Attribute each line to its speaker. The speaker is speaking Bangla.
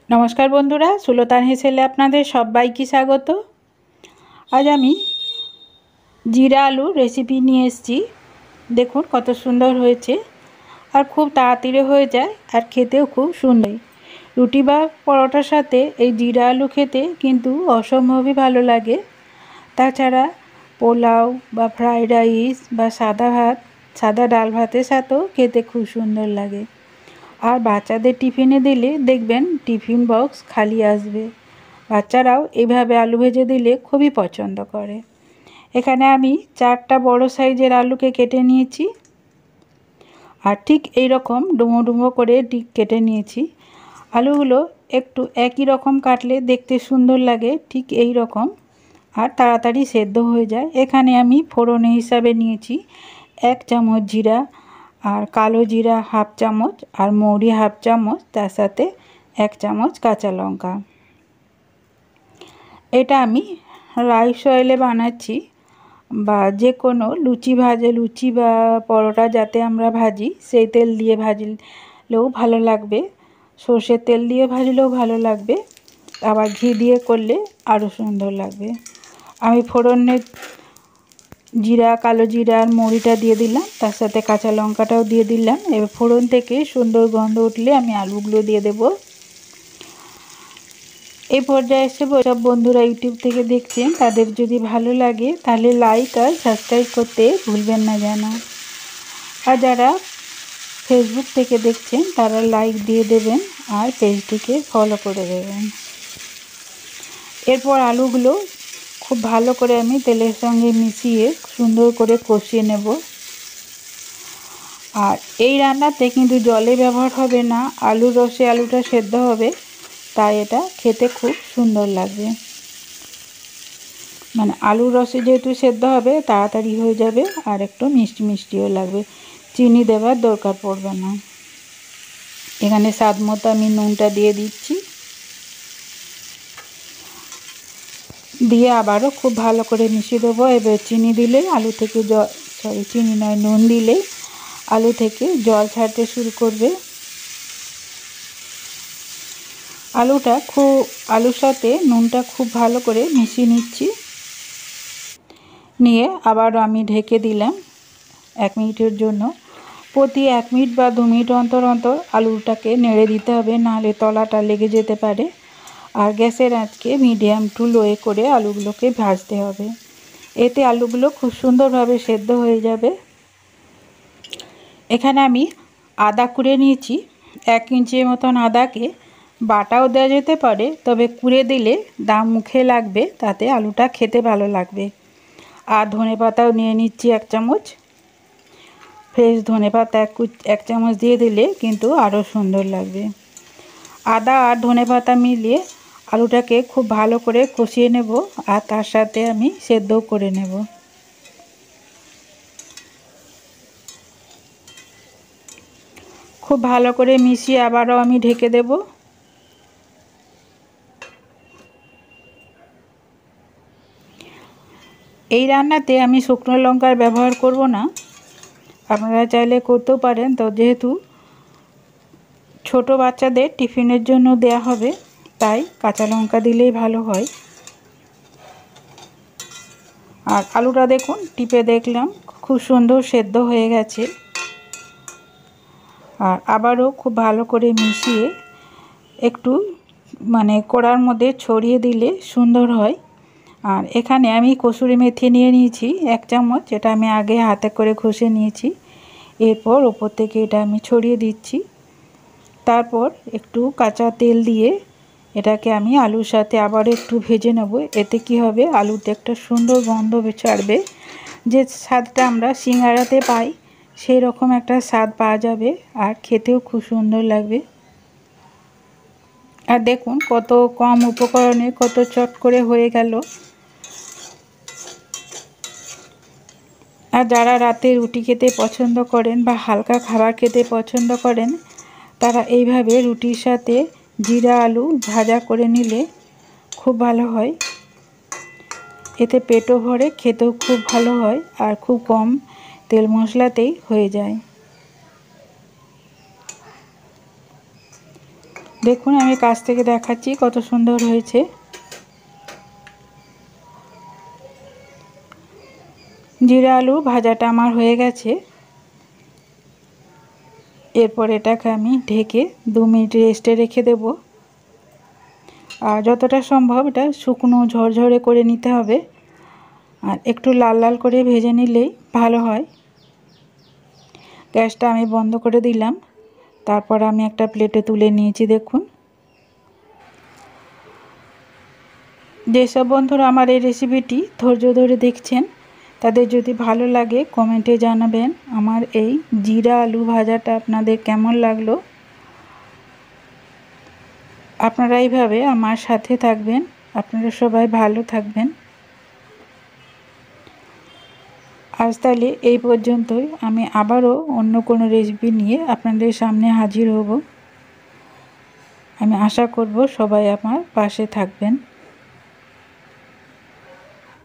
Speaker 1: नमस्कार बंधुरा सुलतान हेसेले आपनादेर सबाइके स्वागत। आज आमी जीरा आलू रेसिपि निये एसेछि। देखुन कत सुंदर हयेछे और खूब ताड़ाताड़ि हये जाय और खेतेও खूब सुंदर। रुटी बा परोटार साथे এই जीरा आलू खेते किन्तु असम्भवই भालो लागे। ताछाड़ा पोलाव बा फ्राइड राइस बा सादा डाल भातेर साथेও खेते खूब सुंदर लागे। और बाच्चादेर टिफिने दिले देखबेन टिफिन बक्स खाली आसबे। बाच्चाराও এইভাবে आलू भेजे दिले खूबই पसंद करे। এখানে আমি 4টা বড় সাইজের আলুকে কেটে নিয়েছি আর ঠিক এই রকম ডুমো ডুমো করে কেটে নিয়েছি। আলুগুলো একটু একই রকম কাটলে দেখতে সুন্দর লাগে, ঠিক এই রকম আর তাড়াতাড়ি সেদ্ধ হয়ে যায়। এখানে আমি ফোড়ন হিসাবে নিয়েছি 1 চামচ জিরা और कालो जिरा हाफ चामच और मौरी हाफ चामच, तार साथे 1 चामच काँचा लंका। एटा आमी राइस अयेले बानाচ্ছি बा जे कोनो लुचि बा परोटा जाते आमरा भाजी सेई तेल दिए भाजलेও भालो लागबे, सर्षेर तेल दिए भाजलेও भालो लागबे, आबार घी दिए करले आरो सुंदर लागबे। आमी फोड़ने जिरा कालो जिरा और मौरिटा दिए दिलाम, तार साथे काँचा लंकाटाও दिए दिलाम। एबार फोड़न थेके सुंदर गन्ध उठले आमी आलुगुलो दिए देब। এই পর্যায়ে এসে সব বন্ধুরা ইউটিউব থেকে দেখছেন তাদের যদি ভালো লাগে তাহলে লাইক আর সাবস্ক্রাইব করতে ভুলবেন না যেন। আর যারা ফেসবুক থেকে দেখছেন তারা লাইক দিয়ে দেবেন আর পেজটিকে ফলো করে দেবেন। এরপর আলুগুলো খুব ভালো করে আমি তেলের সঙ্গে মিশিয়ে সুন্দর করে কষিয়ে নেব। আর এই রান্নাতে কিন্তু জলে ব্যবহার হবে না, আলুর রসে আলুটা সেদ্ধ হবে, তাই এটা খেতে খুব সুন্দর লাগবে। মানে আলুর রসে যেহেতু সেদ্ধ হবে তাড়াতাড়ি হয়ে যাবে আর একটু মিষ্টি মিষ্টিও লাগবে, চিনি দেওয়ার দরকার পড়বে না। এখানে স্বাদ মতো আমি নুনটা দিয়ে দিচ্ছি, দিয়ে আবারও খুব ভালো করে মিশিয়ে দেবো। এবার চিনি দিলে আলু থেকে নুন দিলে আলু থেকে জল ছাড়তে শুরু করবে। আলুর সাথে নুনটা খুব ভালো করে মিশিয়ে নিচ্ছি, নিয়ে আবারও আমি ঢেকে দিলাম 1 মিনিটের জন্য। প্রতি 1 মিনিট বা 2 মিনিট অন্তর অন্তর আলুটাকে নেড়ে দিতে হবে, নাহলে তলাটা লেগে যেতে পারে। আর গ্যাসের আঁচকে মিডিয়াম টু লোয়ে করে আলুগুলোকে ভাজতে হবে, এতে আলুগুলো খুব সুন্দরভাবে সেদ্ধ হয়ে যাবে। এখানে আমি আদা কুড়ে নিয়েছি, 1 ইঞ্চির মতন আদাকে বাটাও দেওয়া যেতে পারে, তবে কুড়ে দিলে দাম মুখে লাগবে, তাতে আলুটা খেতে ভালো লাগবে। আর ধনেপাতাও নিয়ে নিচ্ছি 1 চামচ, ফ্রেশ ধনেপাতা 1 চামচ দিয়ে দিলে কিন্তু আরও সুন্দর লাগবে। আদা আর ধনেপাতা মিলিয়ে আলুটাকে খুব ভালো করে কষিয়ে নেব আর তার সাথে আমি সেদ্ধও করে নেব। খুব ভালো করে মিশিয়ে আবারও আমি ঢেকে দেব। এই রান্নাতে আমি শুকনো লঙ্কার ব্যবহার করব না, আপনারা চাইলে করতেও পারেন, তো যেহেতু ছোট বাচ্চাদের টিফিনের জন্য দেয়া হবে তাই কাঁচা লঙ্কা দিলেই ভালো হয়। আর আলুটা দেখুন টিপে দেখলাম খুব সুন্দর সেদ্ধ হয়ে গেছে। আর আবারও খুব ভালো করে মিশিয়ে একটু কড়ার মধ্যে ছড়িয়ে দিলে সুন্দর হয়। আর এখানে আমি কসুরি মেথি নিয়ে নিয়েছি 1 চামচ, যেটা আমি আগে হাতে করে ঘষে নিয়েছি। এরপর ওপর থেকে এটা আমি ছড়িয়ে দিচ্ছি। তারপর একটু কাঁচা তেল দিয়ে এটাকে আমি আলুর সাথে আবার একটু ভেজে নেব। এতে কি হবে, আলুতে একটা সুন্দর গন্ধ ছাড়বে, যে স্বাদটা আমরা সিঙ্গারাতে পাই সেই রকম একটা স্বাদ পাওয়া যাবে আর খেতেও খুব সুন্দর লাগবে। আর দেখুন কত কম উপকরণে কত চট করে হয়ে গেল। আর যারা রাতে রুটি খেতে পছন্দ করেন বা হালকা খাবার খেতে পছন্দ করেন তারা এইভাবে রুটির সাথে জিরা আলু ভাজা করে নিলে খুব ভালো হয়। এতে পেটও ভরে, খেতেও খুব ভালো হয় আর খুব কম তেল মশলাতেই হয়ে যায়। দেখুন আমি কাছ থেকে দেখাচ্ছি কত সুন্দর হয়েছে। জিরা আলু ভাজাটা আমার হয়ে গেছে। এরপর এটাকে আমি ঢেকে 2 মিনিট রেস্টে রেখে দেব। আর যতটা সম্ভব এটা শুকনো ঝরঝরে করে নিতে হবে, আর একটু লাল লাল করে ভেজে নিলেই ভালো হয়। গ্যাসটা আমি বন্ধ করে দিলাম। তারপর আমি একটা প্লেটে তুলে নিয়েছি। দেখুন, যেসব বন্ধুরা আমার এই রেসিপিটি ধৈর্য ধরে দেখছেন তাদের যদি ভালো লাগে কমেন্টে জানাবেন আমার এই জিরা আলু ভাজাটা আপনাদের কেমন লাগলো। আপনারা এইভাবে আমার সাথে থাকবেন। আপনারা সবাই ভালো থাকবেন। আজ তাহলে এই পর্যন্তই। আমি আবারও অন্য কোনো রেসিপি নিয়ে আপনাদের সামনে হাজির হব। আমি আশা করব সবাই আমার পাশে থাকবেন।